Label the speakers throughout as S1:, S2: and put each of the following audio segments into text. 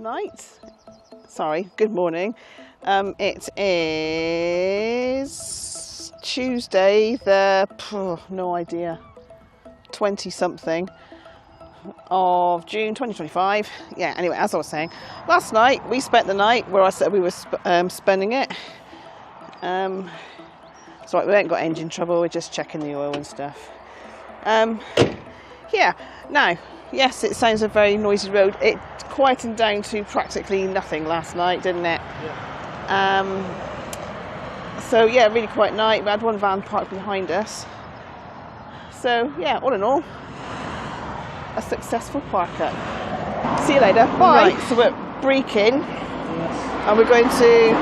S1: night. Sorry, good morning. It is Tuesday, the no idea, 20-something of June 2025. Yeah, anyway, as I was saying, last night we spent the night where I said we were spending it. So we ain't got engine trouble, we're just checking the oil and stuff. Yeah, now, yes, it sounds a very noisy road. It quietened down to practically nothing last night, didn't it? Yeah. So yeah, really quiet night. We had one van parked behind us. So yeah, all in all, a successful park up. See you later. Bye. Right, so we're at Brechin, and we're going to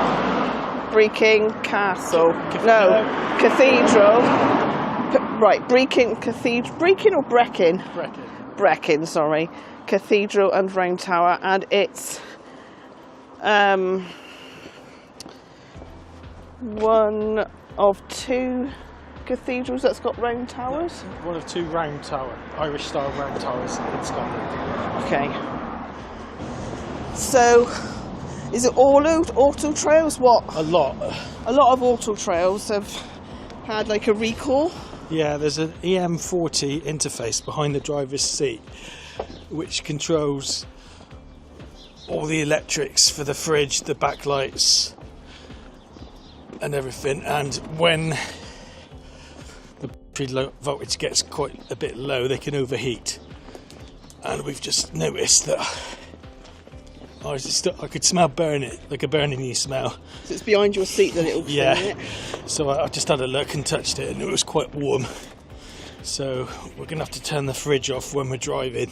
S1: Brechin Castle. Cathedral. Right, Brechin Cathedral. Brechin or Breckin?
S2: Breckin.
S1: Breckin, sorry. Cathedral and Round Tower, and it's one of two cathedrals that's got round towers.
S2: One of two Irish style round towers in Scotland.
S1: Okay. So, is it all auto trails? What?
S2: A lot
S1: of auto trails have had like a recall.
S2: Yeah, there's an EM40 interface behind the driver's seat which controls all the electrics for the fridge, the backlights and everything, and when the battery voltage gets quite a bit low they can overheat, and we've just noticed that I could smell burning, like a burning smell.
S1: So it's behind your seat that it'll
S2: yeah.
S1: it?
S2: So I just had a look and touched it, and it was quite warm. So we're going to have to turn the fridge off when we're driving.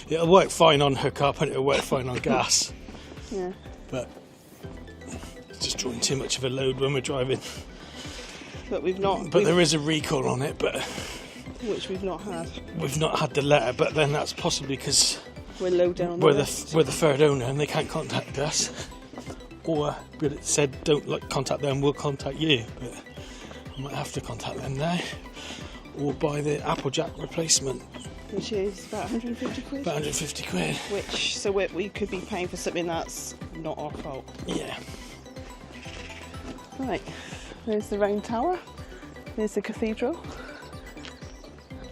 S2: It'll work fine on hookup and it'll work fine on gas.
S1: Yeah.
S2: But it's just drawing too much of a load when we're driving.
S1: But
S2: there is a recall on it, but
S1: which we've not had.
S2: We've not had the letter, but then that's possibly because
S1: we're low down.
S2: We're the third owner and they can't contact us. Or but it said don't contact them, we'll contact you. But I might have to contact them now, or buy the Applejack replacement,
S1: which is about 150 quid.
S2: About 150 quid.
S1: So we could be paying for something that's not our fault.
S2: Yeah.
S1: Right. There's the round tower. There's the cathedral.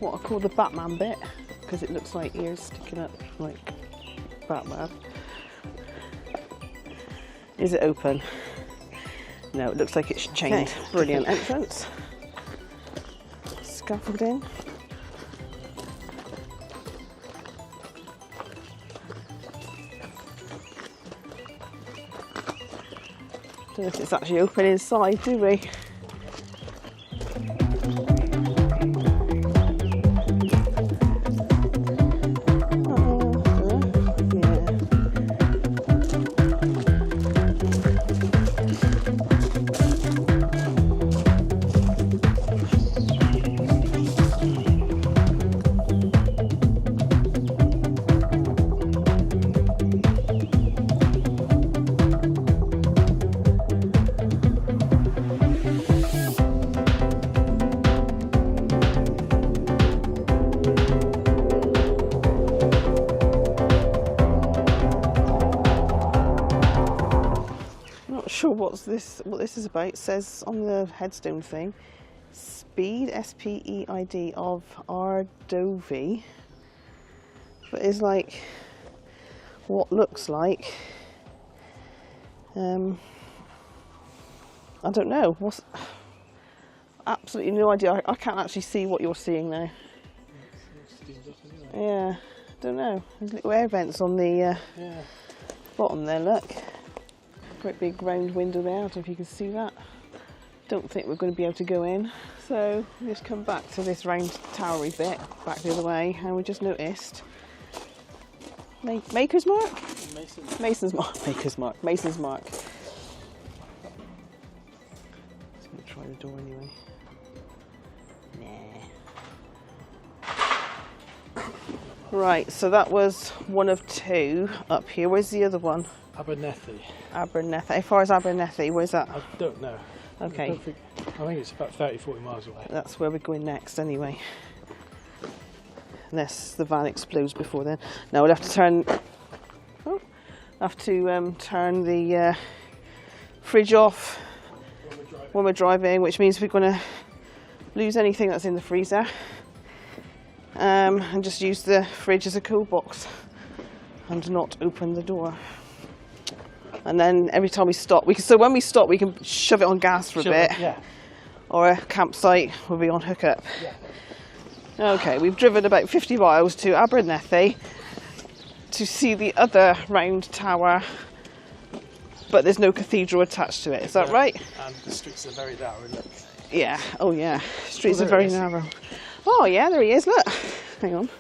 S1: What I call the Batman bit, because it looks like ears sticking up like Batman. Is it open? No, it looks like it's chained. Okay. Brilliant entrance. Scaffolding. Don't know if it's actually open inside, do we? Sure what this is about. It says on the headstone thing, Speed, S-P-E-I-D, of Ardovey, but it's like what looks like I don't know, absolutely no idea. I can't actually see what you're seeing now. Yeah, don't know, there's little air vents on the bottom there, look. Great big round window there, I don't know if you can see that. Don't think we're going to be able to go in. So we just come back to this round towery bit, back the other way, and we just noticed Maker's Mark? Mason's Mark. Maker's Mark. Mason's Mark. Let's going to try the door anyway. Nah. Right, so that was one of two up here. Where's the other one?
S2: Abernethy.
S1: Abernethy. How far is Abernethy? Where's that?
S2: I don't know.
S1: Okay.
S2: I think it's about 30-40 miles away.
S1: That's where we're going next anyway. Unless the van explodes before then. No, we'll have to turn... Oh, have to turn the fridge off when we're driving, which means we're going to lose anything that's in the freezer, and just use the fridge as a cool box and not open the door. And then every time we stop, so when we stop we can shove it on gas for a bit, or a campsite will be on hookup. Okay, we've driven about 50 miles to Abernethy to see the other round tower, but there's no cathedral attached to it. Is that right?
S2: And the streets are very narrow, look.
S1: Yeah, oh yeah, streets are very narrow. Oh yeah, there he is, look. Hang on,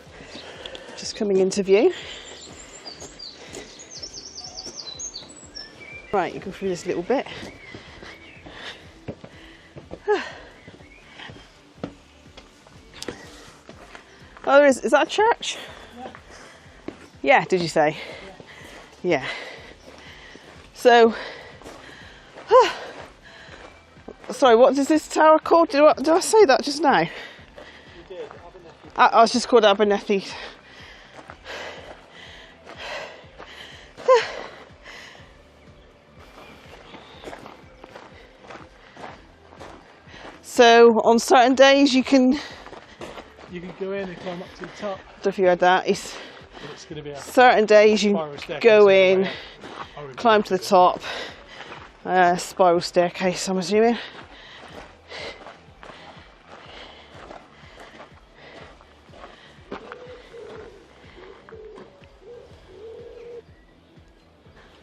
S1: just coming into view. Right, you go through this little bit. Oh, there is that a church? Yeah, did you say? Yeah. So, sorry, what is this tower called? Did I say that just now? You
S2: did, Abernethy.
S1: I was just called Abernethy. So, on certain days you can
S2: go in and climb up to the top.
S1: Don't know if you heard that.
S2: It's going to be a
S1: certain days you go in, climb to the top, spiral staircase, I'm assuming.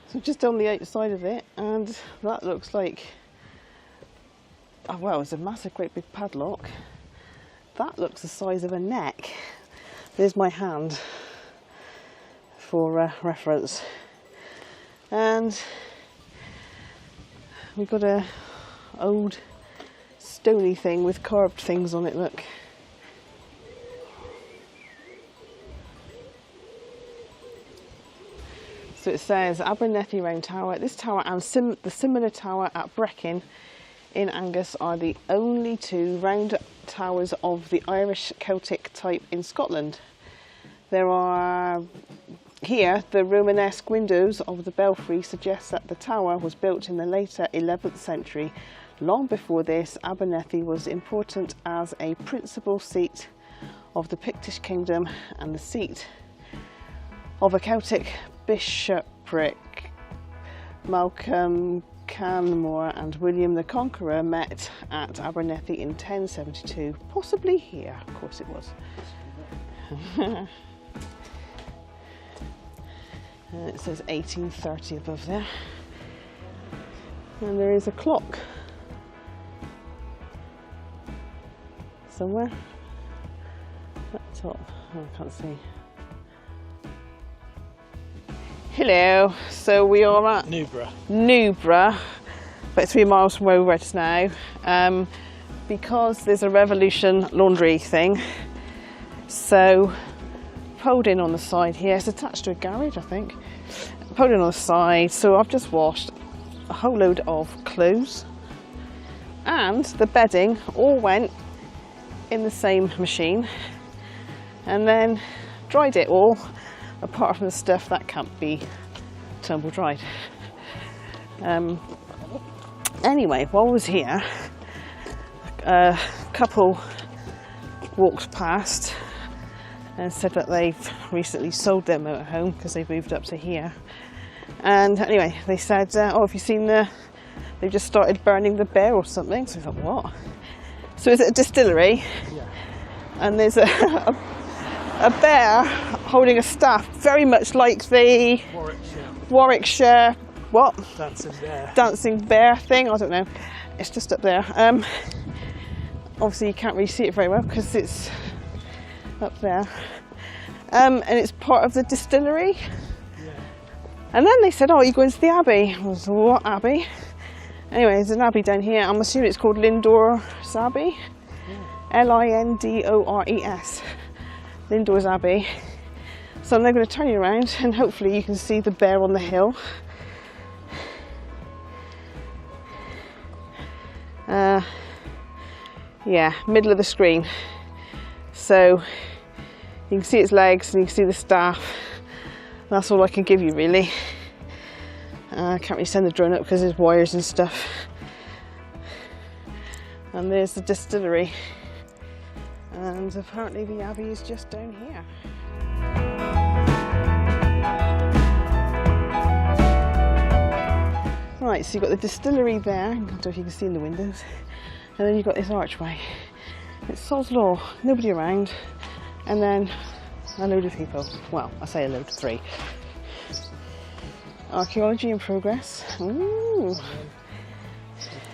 S1: So just on the outside of it, and that looks like, oh well, it's a massive, great big padlock. That looks the size of a neck. There's my hand for reference. And we've got a old stony thing with carved things on it, look. So it says Abernethy Round Tower. This tower and the similar tower at Breckin in Angus are the only two round towers of the Irish Celtic type in Scotland. There are here the Romanesque windows of the belfry suggest that the tower was built in the later 11th century. Long before this, Abernethy was important as a principal seat of the Pictish kingdom and the seat of a Celtic bishopric. Malcolm Canmore and William the Conqueror met at Abernethy in 1072, possibly here, of course it was. It says 1830 above there. And there is a clock somewhere at the top. Oh, I can't see. Hello, so we are at Newburgh, about 3 miles from where we're at now, because there's a Revolution laundry thing. So, pulled in on the side here, it's attached to a garage I think, pulled in on the side, so I've just washed a whole load of clothes, and the bedding all went in the same machine, and then dried it all, apart from the stuff that can't be tumble dried. Anyway, while I was here, a couple walked past and said that they've recently sold their motorhome because they've moved up to here. And anyway, they said, oh, have you seen they've just started burning the bear or something? So I thought, what? So it's a distillery, and there's a bear holding a staff, very much like the Warwickshire what? Dancing bear thing, I don't know. It's just up there. Obviously you can't really see it very well because it's up there. And it's part of the distillery. Yeah. And then they said, oh, you go into the Abbey. I was, what Abbey? Anyway, there's an Abbey down here. I'm assuming it's called Lindores Abbey. Yeah. Lindores. Lindores Abbey. So I'm now going to turn you around and hopefully you can see the bear on the hill. Yeah, middle of the screen. So you can see its legs and you can see the staff. That's all I can give you really. I can't really send the drone up because there's wires and stuff. And there's the distillery. And apparently the abbey is just down here. Right, so you've got the distillery there, I don't know if you can see in the windows, and then you've got this archway. It's Sod's Law, nobody around, and then a load of people. Well, I say a load, 3. Archaeology in progress. Ooh.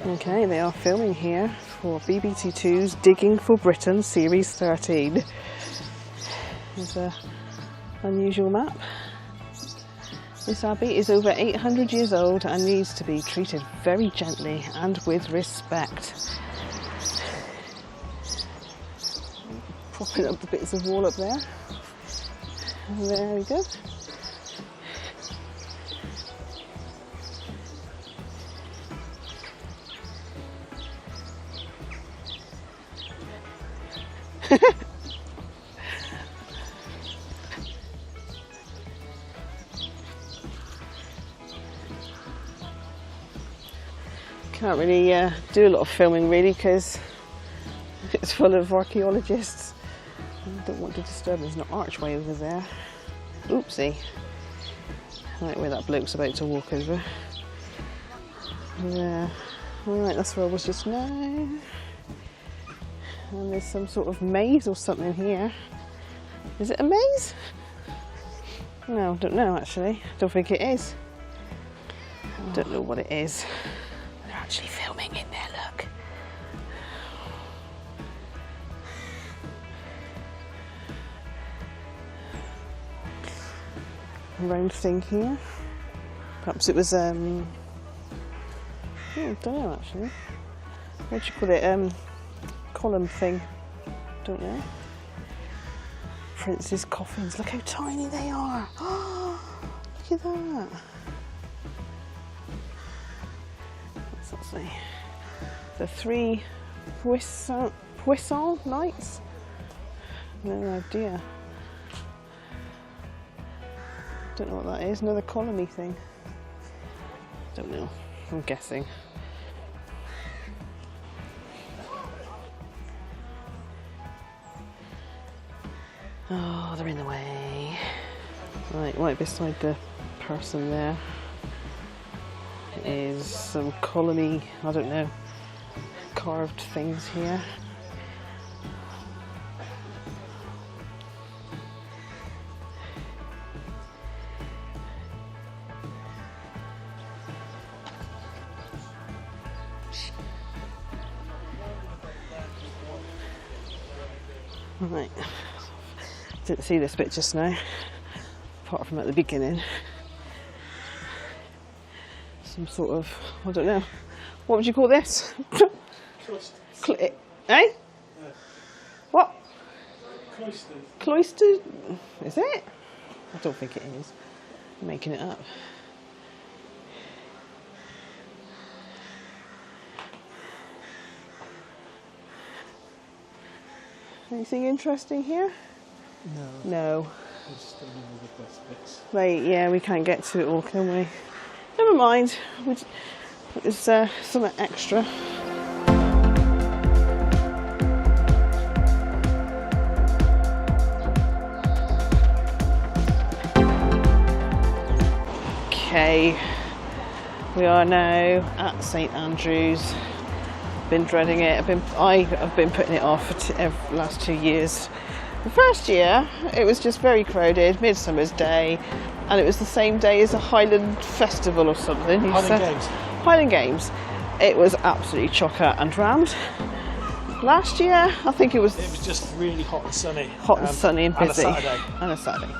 S1: Okay, they are filming here for BBC2's Digging for Britain Series 13. There's an unusual map. This abbey is over 800 years old and needs to be treated very gently and with respect. Propping up the bits of wall up there. And there we go. Can't really do a lot of filming really because it's full of archaeologists. I don't want to disturb. There's an archway over there. Oopsie. Right where that bloke's about to walk over. Yeah. Alright, that's where I was just now. And there's some sort of maze or something here. Is it a maze? No, I don't know actually. Don't think it is. Don't know what it is. They're actually filming in there, look. A round thing here. Perhaps it was I don't know actually. What do you call it? Column thing. Don't know. Prince's coffins. Look how tiny they are. Oh, look at that. What's that say? The 3 Puissant Knights? No idea. Don't know what that is. Another colony thing. Don't know. I'm guessing. Oh, they're in the way. Right beside the person there is some colony, I don't know, carved things here. Right. Didn't see this bit just now, apart from at the beginning. Some sort of, I don't know, what would you call this? Eh?
S2: Yeah.
S1: What?
S2: Cloistered.
S1: Cloistered? Is it? I don't think it is. I'm making it up. Anything interesting here?
S2: No.
S1: No.
S2: I just don't know the best bits.
S1: Right, yeah, we can't get to it all, can we? Never mind. There's something extra. Okay, we are now at St Andrews. Been dreading it. I've been putting it off for the last 2 years. The first year, it was just very crowded, Midsummer's Day, and it was the same day as a Highland Festival or something. Highland Games. It was absolutely chocker and rammed. Last year, I think it was
S2: just really hot and sunny.
S1: Hot and sunny and busy.
S2: And a Saturday.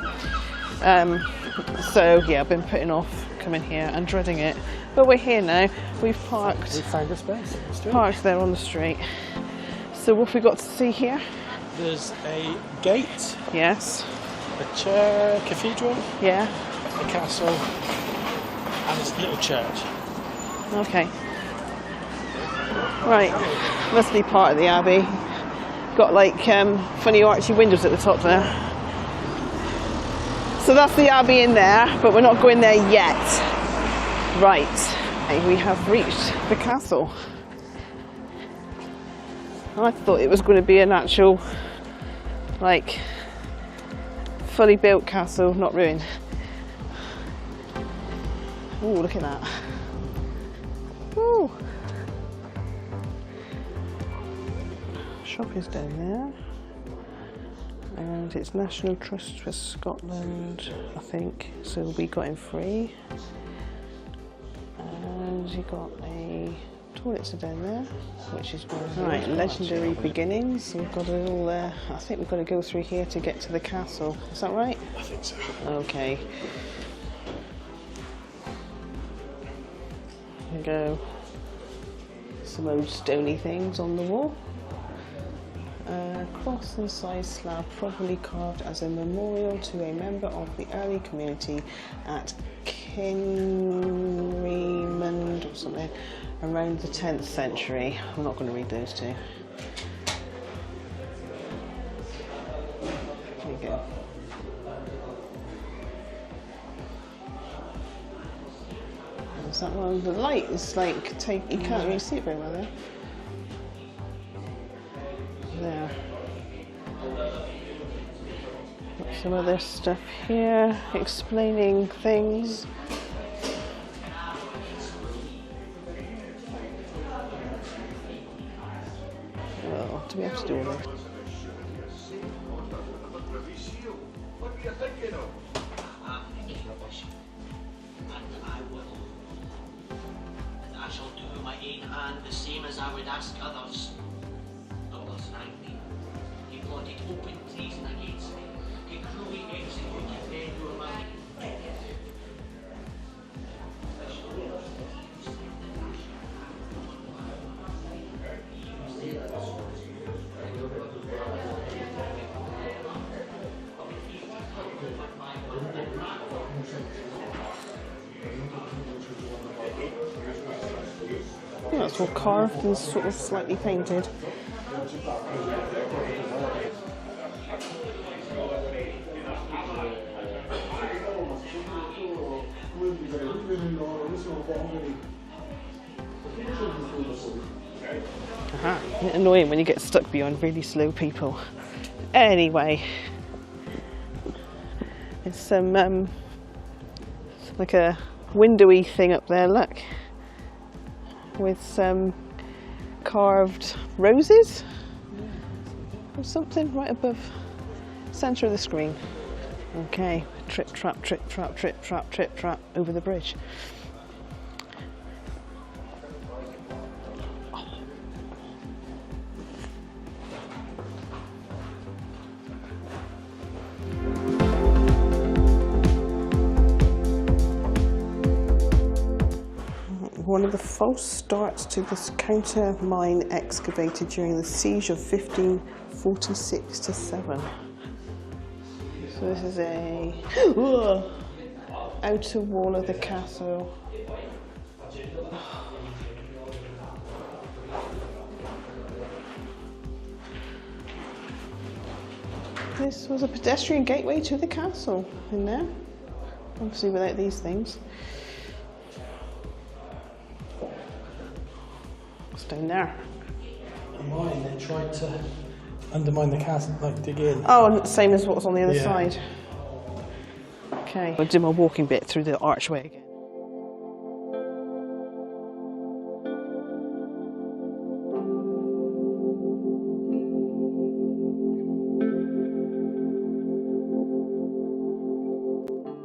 S1: So yeah, I've been putting off coming here and dreading it. But we're here now. We've parked.
S2: We found a space.
S1: Parked there on the street. So what have we got to see here?
S2: There's a gate.
S1: Yes.
S2: A cathedral.
S1: Yeah.
S2: A castle. And a little church.
S1: Okay. Right. Must be part of the abbey. Got like funny archy windows at the top there. So that's the abbey in there, but we're not going there yet. Right, we have reached the castle. I thought it was going to be an actual, like, fully built castle, not ruined. Oh, look at that. Oh. Shop is down there. And it's National Trust for Scotland, I think. So we got in free. And you got a toilets are down there, which is good. Right, legendary beginnings. We've got it all there. I think we've got to go through here to get to the castle. Is that right?
S2: I think so.
S1: Okay. There we go. Some old stony things on the wall. Cross and side slab probably carved as a memorial to a member of the early community at Kinreemond or something around the 10th century. I'm not going to read those two. There you go. Is that one? The light is like, you can't really see it very well there. There. Got some other stuff here explaining things. Oh, do we have to do all this?
S3: What are you thinking of?
S4: I shall do with my own hand the same as I would ask others. Douglas Rangley, he plotted open treason against me. He cruelly executed men who were my
S1: Yeah, it's all carved and sort of slightly painted. Aha, isn't it annoying when you get stuck behind really slow people? Anyway, it's some like a windowy thing up there, look, with some carved roses or something right above centre of the screen. Okay, trip trap, trip trap, trip trap, trip trap over the bridge. One of the false starts to this counter mine excavated during the siege of 1546-7. So this is a outer wall of the castle. This was a pedestrian gateway to the castle in there, obviously without these things. Down there.
S2: Mine, they tried to undermine the castle, like dig in.
S1: Oh, same as what's on the other
S2: Yeah.
S1: side. Okay. I'll do my walking bit through the archway again.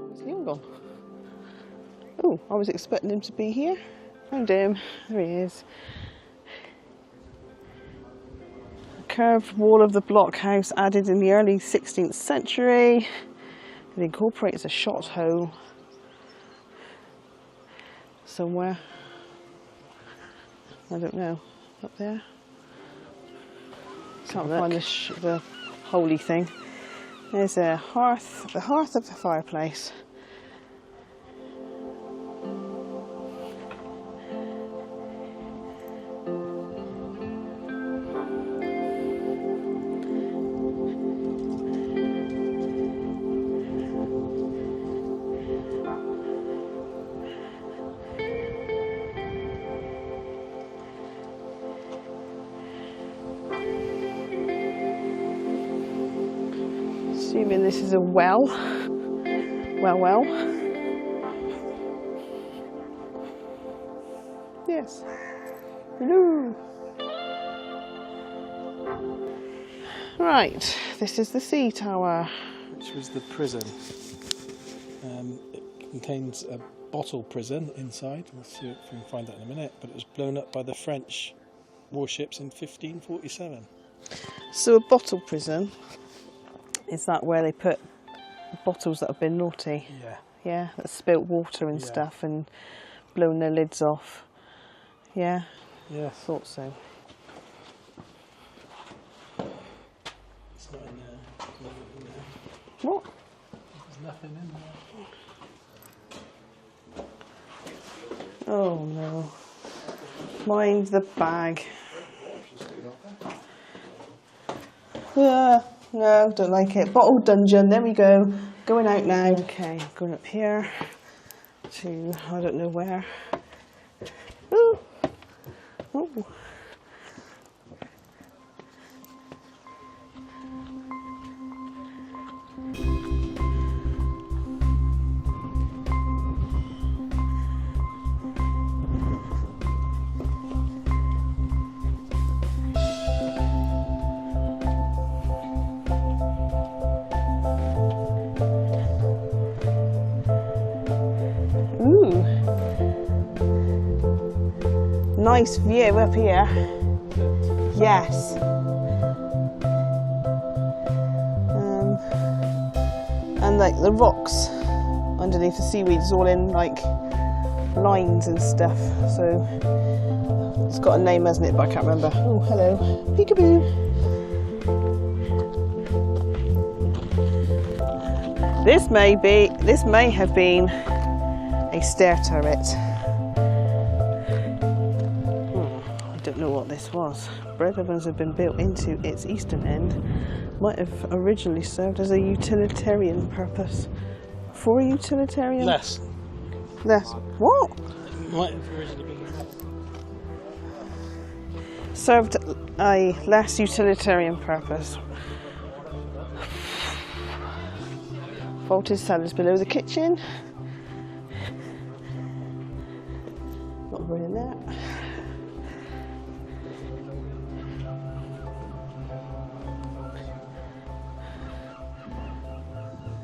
S1: Where's Leon gone? Oh, I was expecting him to be here. Found him. There he is. Curved wall of the blockhouse added in the early 16th century. It incorporates a shot hole somewhere. I don't know. Up there? Can't find the holy thing. There's a hearth, the hearth of the fireplace. Assuming this is a well. Well. Yes. Hello. Right, this is the sea tower.
S2: Which was the prison. It contains a bottle prison inside. We'll see if we can find that in a minute. But it was blown up by the French warships in 1547.
S1: So a bottle prison, is that where they put bottles that have been naughty?
S2: Yeah.
S1: Yeah, that spilt water and stuff and blown their lids off. Yeah?
S2: Yeah.
S1: Thought so.
S2: It's not in there. There's nothing in there.
S1: What?
S2: There's nothing in there.
S1: Oh no. Mind the bag. No, don't like it. Bottle dungeon, there we go. Going out now. Okay, going up here to, I don't know where. Ooh. Ooh. Ooh. Nice view up here. Yes. And like the rocks underneath the seaweed is all in like lines and stuff. So it's got a name, hasn't it? But I can't remember. Oh, hello. Peekaboo. This may have been a stair turret. I don't know what this was. Bread ovens have been built into its eastern end. Might have originally served as a utilitarian purpose. For a utilitarian?
S2: Less.
S1: What?
S2: Might have originally been.
S1: Served a less utilitarian purpose. Vaulted cellars below the kitchen. Not ruining that.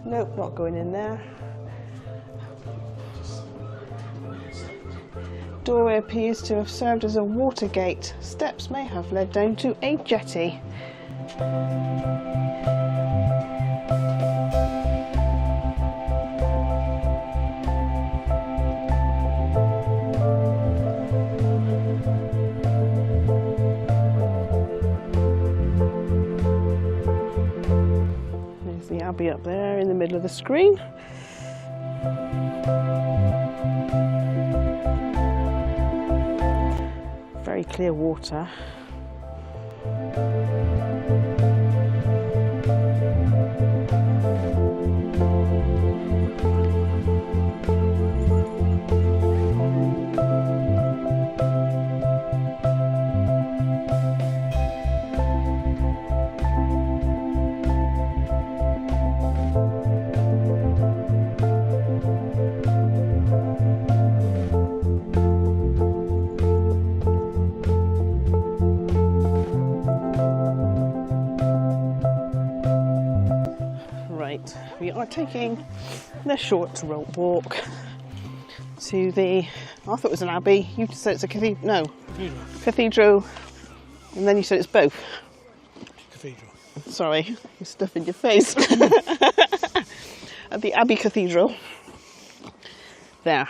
S1: Nope, not going in there. Doorway appears to have served as a water gate. Steps may have led down to a jetty. There's the Abbey up there in the middle of the screen. Very clear water. We are taking the short walk to the, I thought it was an abbey, you said it's a cathedral, no, cathedral, and then you said it's both.
S2: Cathedral.
S1: Sorry, you're stuffing your face. At the Abbey Cathedral. There.